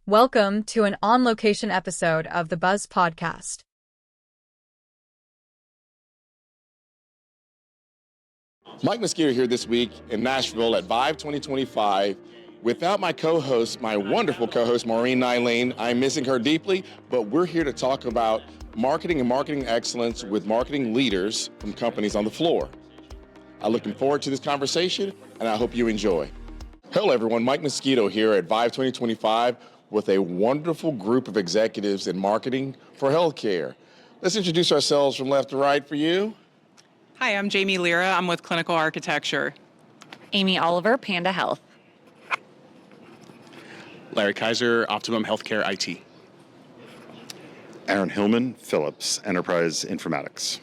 Welcome to an on-location episode of the Buzz Podcast. Mike Mosquito here this week in Nashville at ViVE 2025. Without my co-host, my wonderful co-host, Maureen Nylane. I'm missing her deeply, but we're here to talk about marketing and marketing excellence with marketing leaders from companies on the floor. I'm looking forward to this conversation, and I hope you enjoy. Hello, everyone. Mike Mosquito here at ViVE 2025 with a wonderful group of executives in marketing for healthcare. Let's introduce ourselves from left to right for you. Hi, I'm Jaime Lira. I'm with Clinical Architecture. Amy Oliver, Panda Health. Larry Kaiser, Optimum Healthcare IT. Aaron Hillman, Philips, Enterprise Informatics.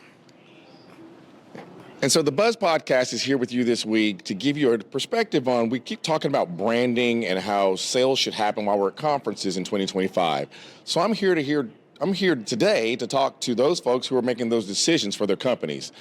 And so the Buzz Podcast is here with you this week to give you a perspective on, we keep talking about branding and how sales should happen while we're at conferences in 2025. So I'm here today to talk to those folks who are making those decisions for their companies,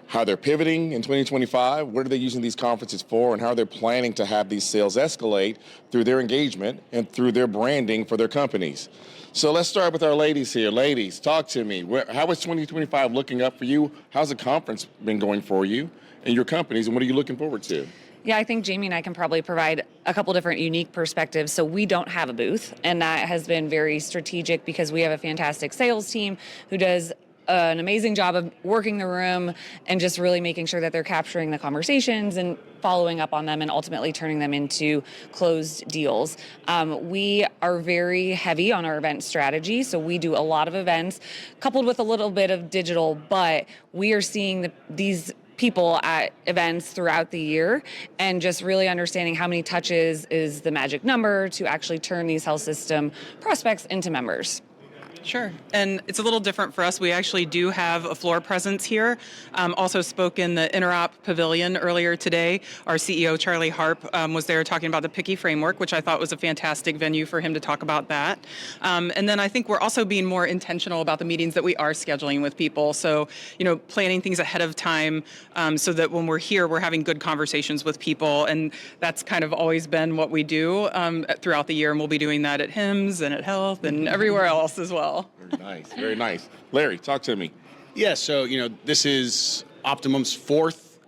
how they're pivoting in 2025, what are they using these conferences for, and how they're planning to have these sales escalate through their engagement and through their branding for their companies. So let's start with our ladies here. Ladies, talk to me. How is 2025 looking up for you? How's the conference been going for you and your companies, and what are you looking forward to? Yeah, I think Jaime and I can probably provide a couple different unique perspectives. So we don't have a booth, and that has been very strategic because we have a fantastic sales team who does an amazing job of working the room and just really making sure that they're capturing the conversations and following up on them and ultimately turning them into closed deals. We are very heavy on our event strategy, so we do a lot of events coupled with a little bit of digital, but we are seeing these people at events throughout the year and just really understanding how many touches is the magic number to actually turn these health system prospects into members. Sure. And it's a little different for us. We actually do have a floor presence here. Also spoke in the Interop Pavilion earlier today. Our CEO, Charlie Harp, was there talking about the Picky Framework, which I thought was a fantastic venue for him to talk about that. And then I think we're also being more intentional about the meetings that we are scheduling with people. So, planning things ahead of time so that when we're here, we're having good conversations with people. And that's kind of always been what we do throughout the year. And we'll be doing that at HIMSS and at Health and everywhere else as well. Very nice, very nice. Larry, talk to me. Yeah, so, this is Optimum's fourth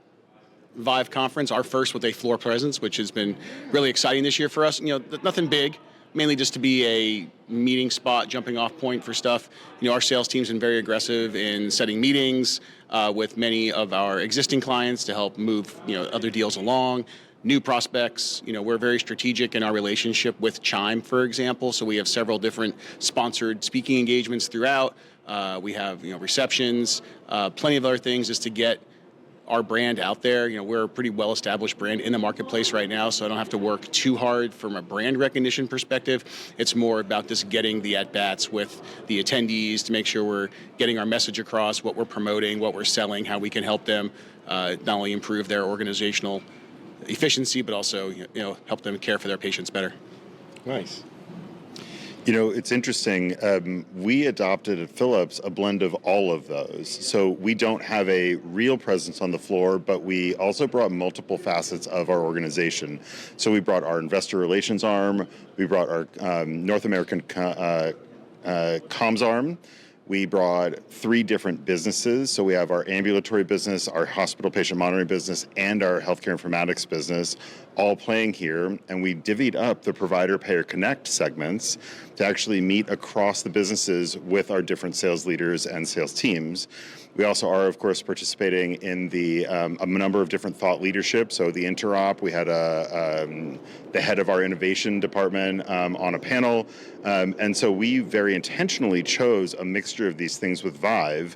ViVE conference, our first with a floor presence, which has been really exciting this year for us. Nothing big, mainly just to be a meeting spot, jumping off point for stuff. Our sales team's been very aggressive in setting meetings with many of our existing clients to help move, other deals along. New prospects, we're very strategic in our relationship with Chime, for example. So we have several different sponsored speaking engagements throughout. We have, receptions, plenty of other things just to get our brand out there. We're a pretty well-established brand in the marketplace right now, so I don't have to work too hard from a brand recognition perspective. It's more about just getting the at-bats with the attendees to make sure we're getting our message across, what we're promoting, what we're selling, how we can help them not only improve their organizational efficiency, but also, help them care for their patients better. Nice. It's interesting. We adopted at Philips a blend of all of those. So we don't have a real presence on the floor, but we also brought multiple facets of our organization. So we brought our investor relations arm, we brought our North American comms arm. We brought 3 different businesses. So we have our ambulatory business, our hospital patient monitoring business, and our healthcare informatics business all playing here. And we divvied up the provider payer connect segments to actually meet across the businesses with our different sales leaders and sales teams. We also are, of course, participating in a number of different thought leadership. So the Interop, we had the head of our innovation department on a panel. And so we very intentionally chose a mixture of these things with ViVE.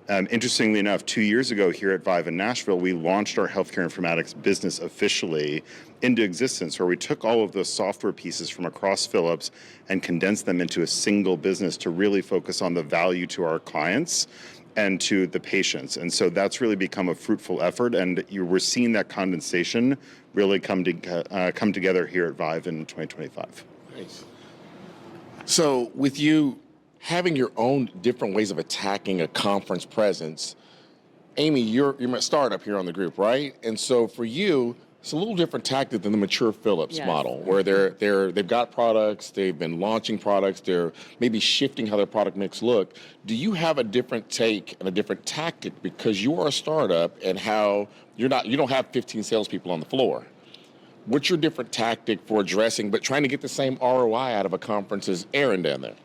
Interestingly enough, 2 years ago here at ViVE in Nashville, we launched our healthcare informatics business officially into existence, where we took all of those software pieces from across Philips and condensed them into a single business to really focus on the value to our clients and to the patients. And so that's really become a fruitful effort, and we're seeing that condensation really come together here at ViVE in 2025. Nice. So with you having your own different ways of attacking a conference presence, Amy, you're a startup here on the group, right? And so for you, It's a little different tactic than the mature Philips Yes. model, where they've got products, they've been launching products, they're maybe shifting how their product mix look. Do you have a different take and a different tactic because you are a startup and how you don't have 15 salespeople on the floor? What's your different tactic for addressing, but trying to get the same ROI out of a conference as Aaron down there?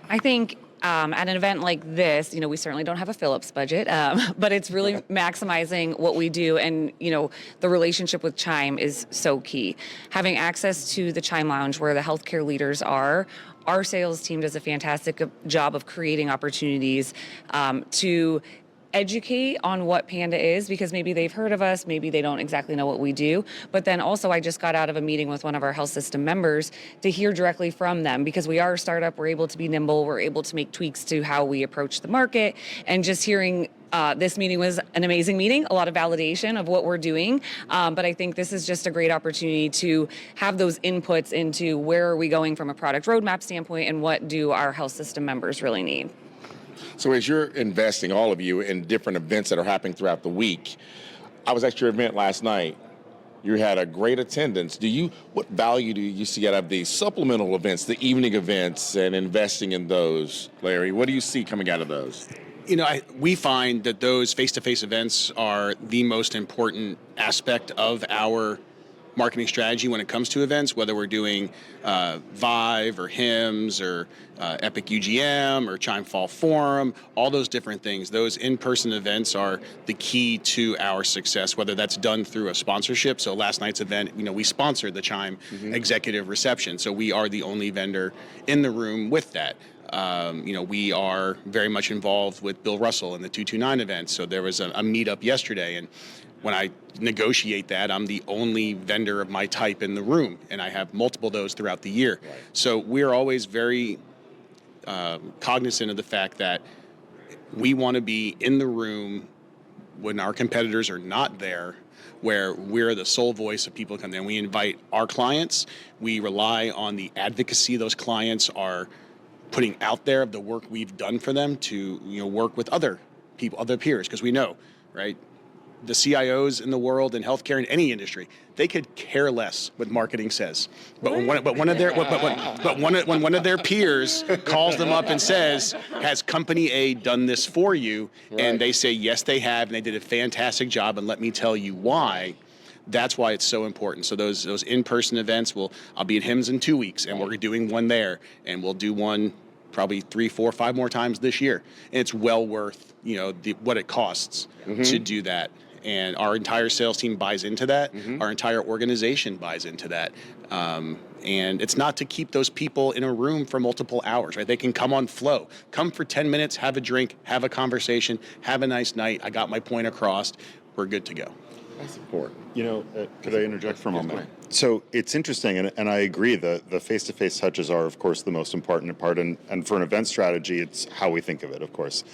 I think at an event like this, we certainly don't have a Philips budget, but it's really maximizing what we do. And, the relationship with Chime is so key. Having access to the Chime Lounge where the healthcare leaders are, our sales team does a fantastic job of creating opportunities to educate on what Panda is, because maybe they've heard of us, maybe they don't exactly know what we do. But then also I just got out of a meeting with one of our health system members to hear directly from them, because we are a startup, we're able to be nimble, we're able to make tweaks to how we approach the market. And just hearing this meeting was an amazing meeting, a lot of validation of what we're doing. But I think this is just a great opportunity to have those inputs into where are we going from a product roadmap standpoint and what do our health system members really need. So as you're investing, all of you, in different events that are happening throughout the week, I was at your event last night. You had a great attendance. What value do you see out of these supplemental events, the evening events, and investing in those, Larry? What do you see coming out of those? We find that those face-to-face events are the most important aspect of our marketing strategy when it comes to events, whether we're doing ViVE or HIMSS or Epic UGM or Chime Fall Forum, all those different things. Those in-person events are the key to our success, whether that's done through a sponsorship. So last night's event, we sponsored the Chime executive reception. So we are the only vendor in the room with that. We are very much involved with Bill Russell and the 229 event. So there was a meetup yesterday, and when I negotiate that, I'm the only vendor of my type in the room, and I have multiple of those throughout the year. Right. So we're always very cognizant of the fact that we want to be in the room when our competitors are not there, where we're the sole voice of people who come there. And we invite our clients. We rely on the advocacy those clients are putting out there of the work we've done for them to work with other people, other peers, because we know, right? The CIOs in the world, in healthcare, in any industry, they could care less what marketing says. But when one of their peers calls them up and says, "Has company A done this for you?" Right. And they say, "Yes, they have, and they did a fantastic job, and let me tell you why." That's why it's so important. So those in-person events, I'll be at HIMSS in 2 weeks, and we're doing one there, and we'll do one probably 3, 4, 5 more times this year. And it's well worth what it costs to do that. And our entire sales team buys into that. Our entire organization buys into that. And it's not to keep those people in a room for multiple hours, right? They can come on flow. Come for 10 minutes, have a drink, have a conversation, have a nice night. I got my point across. We're good to go. That's important. Could I interject for a moment? So it's interesting, and I agree, the face-to-face touches are, of course, the most important part, and for an event strategy, it's how we think of it, of course.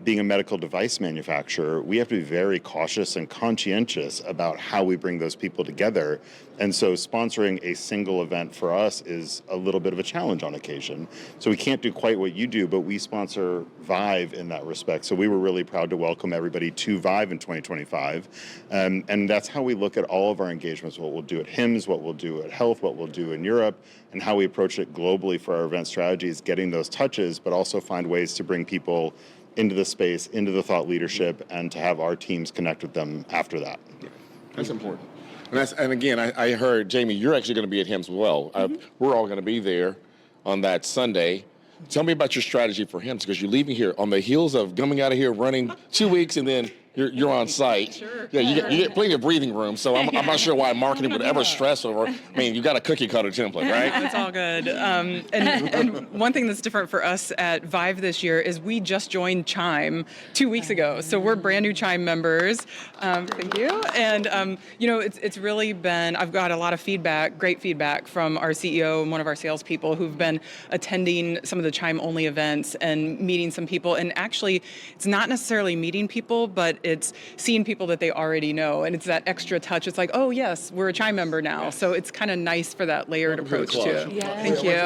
Being a medical device manufacturer, we have to be very cautious and conscientious about how we bring those people together. And so sponsoring a single event for us is a little bit of a challenge on occasion. So we can't do quite what you do, but we sponsor ViVE in that respect. So we were really proud to welcome everybody to ViVE in 2025. And that's how we look at all of our engagements, what we'll do at HIMSS, what we'll do at Health, what we'll do in Europe, and how we approach it globally for our event strategies, getting those touches, but also find ways to bring people into the space, into the thought leadership, and to have our teams connect with them after that. Yeah, that's important. And again, I heard, Jamie, you're actually going to be at HIMSS as well. We're all going to be there on that Sunday. Tell me about your strategy for HIMSS, because you're leaving here on the heels of coming out of here running 2 weeks, and then you're on site. Sure. Yeah, you get plenty of breathing room, so I'm not sure why marketing would ever stress over. I mean, you got a cookie cutter template, right? It's all good. And one thing that's different for us at ViVE this year is we just joined Chime 2 weeks ago, so we're brand new Chime members. Thank you. And it's really been. I've got a lot of feedback, great feedback from our CEO and one of our salespeople who've been attending some of the Chime only events and meeting some people. And actually, it's not necessarily meeting people, but it's seeing people that they already know, and it's that extra touch. It's like, oh yes, we're a Chime member now. So it's kind of nice for that layered approach too. Yeah. Thank you.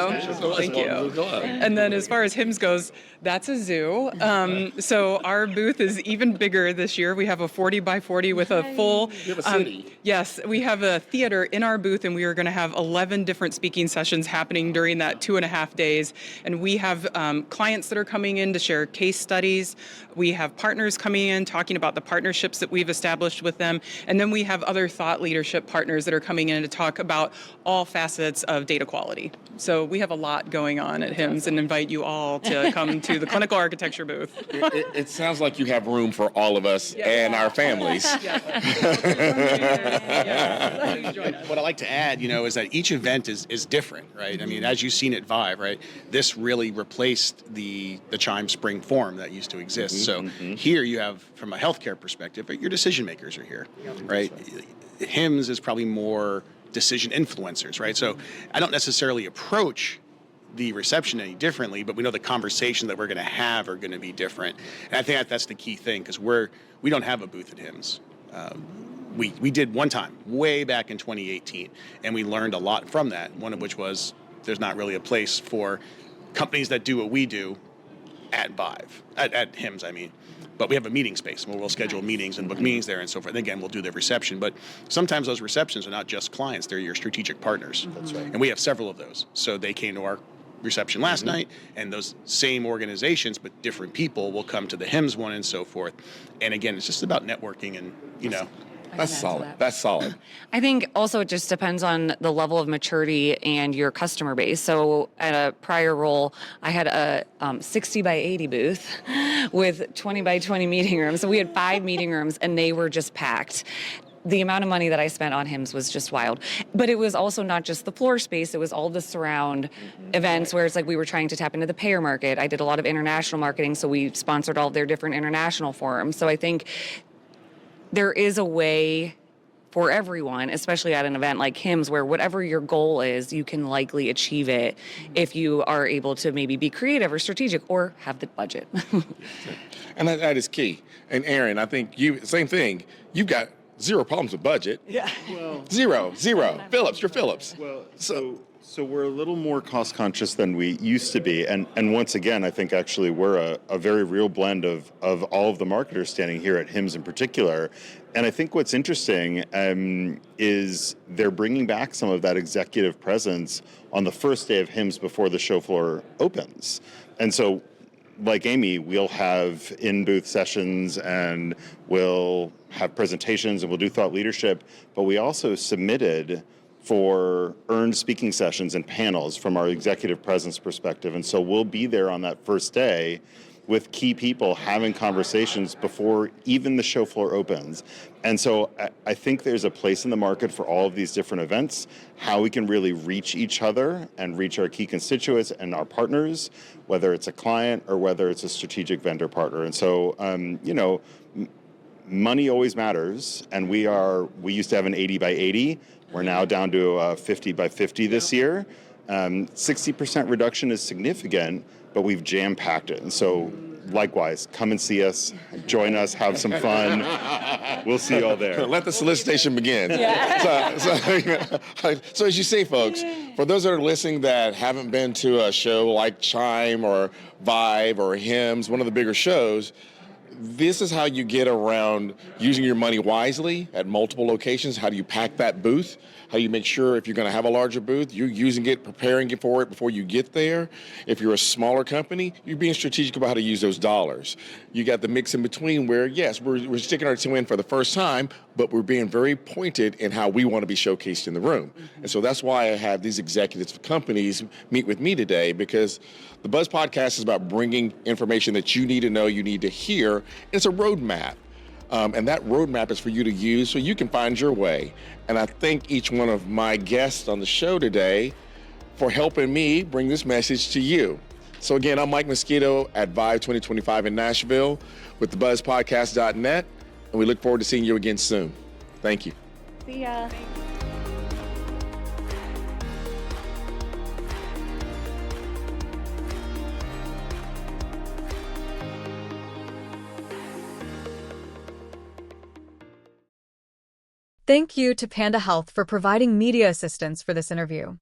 Thank you. And then as far as HIMSS goes, that's a zoo. So our booth is even bigger this year. We have a 40 by 40 with a full. You have a city. Yes, we have a theater in our booth, and we are going to have 11 different speaking sessions happening during that 2.5 days. And we have clients that are coming in to share case studies. We have partners coming in talking about the partnerships that we've established with them. And then we have other thought leadership partners that are coming in to talk about all facets of data quality. So we have a lot going on at HIMSS, and invite you all to come to the clinical architecture booth. It sounds like you have room for all of us and our families. What I like to add, is that each event is different, right? I mean, as you've seen at ViVE, right? This really replaced the Chime Spring Forum that used to exist. So here you have, from a healthcare perspective, your decision makers are here, right? HIMSS is probably more decision influencers, right? So I don't necessarily approach the reception any differently, but we know the conversations that we're going to have are going to be different. And I think that's the key thing, because we don't have a booth at HIMSS. We did one time, way back in 2018, and we learned a lot from that, one of which was there's not really a place for companies that do what we do at ViVE, at HIMSS, I mean. But we have a meeting space where we'll schedule meetings and book meetings there and so forth. And again, we'll do the reception. But sometimes those receptions are not just clients, they're your strategic partners. That's right. And we have several of those. So they came to our reception last night, and those same organizations, but different people, will come to the HIMSS one and so forth. And again, it's just about networking and, That's solid. That's solid. I think also it just depends on the level of maturity and your customer base. So at a prior role, I had a 60 by 80 booth with 20 by 20 meeting rooms. So we had 5 meeting rooms, and they were just packed. The amount of money that I spent on HIMSS was just wild. But it was also not just the floor space, it was all the surround events where it's like we were trying to tap into the payer market. I did a lot of international marketing, so we sponsored all of their different international forums. So I think there is a way for everyone, especially at an event like HIMSS, where whatever your goal is, you can likely achieve it if you are able to maybe be creative or strategic or have the budget. And that is key. And Aaron, I think same thing. You've got zero problems with budget. Yeah. Well, Zero. Phillips, you're Phillips. well, so we're a little more cost conscious than we used to be, and once again, I think actually we're a very real blend of all of the marketers standing here at HIMSS in particular. And I think what's interesting is they're bringing back some of that executive presence on the first day of HIMSS before the show floor opens. And so, like Amy, we'll have in-booth sessions and we'll have presentations and we'll do thought leadership, but we also submitted for earned speaking sessions and panels from our executive presence perspective. And so we'll be there on that first day with key people having conversations before even the show floor opens. And so I think there's a place in the market for all of these different events, how we can really reach each other and reach our key constituents and our partners, whether it's a client or whether it's a strategic vendor partner. And so, money always matters. And we used to have an 80 by 80. We're now down to a 50 by 50 this year. 60% reduction is significant, but we've jam-packed it. And so likewise, come and see us, join us, have some fun. We'll see you all there. Let the solicitation begin. Yeah. So as you say, folks, for those that are listening that haven't been to a show like Chime or ViVE or HIMSS, one of the bigger shows, this is how you get around using your money wisely at multiple locations. How do you pack that booth? How do you make sure if you're going to have a larger booth, you're using it, preparing it for it before you get there? If you're a smaller company, you're being strategic about how to use those dollars. You got the mix in between where, yes, we're sticking our toe in for the first time, but we're being very pointed in how we want to be showcased in the room. And so that's why I have these executives of companies meet with me today, because the Buzz Podcast is about bringing information that you need to know, you need to hear. It's a roadmap. And that roadmap is for you to use so you can find your way. And I thank each one of my guests on the show today for helping me bring this message to you. So again, I'm Mike Mosquito at ViVE 2025 in Nashville with thebuzzpodcast.net, and we look forward to seeing you again soon. Thank you. See ya. Thank you to Panda Health for providing media assistance for this interview.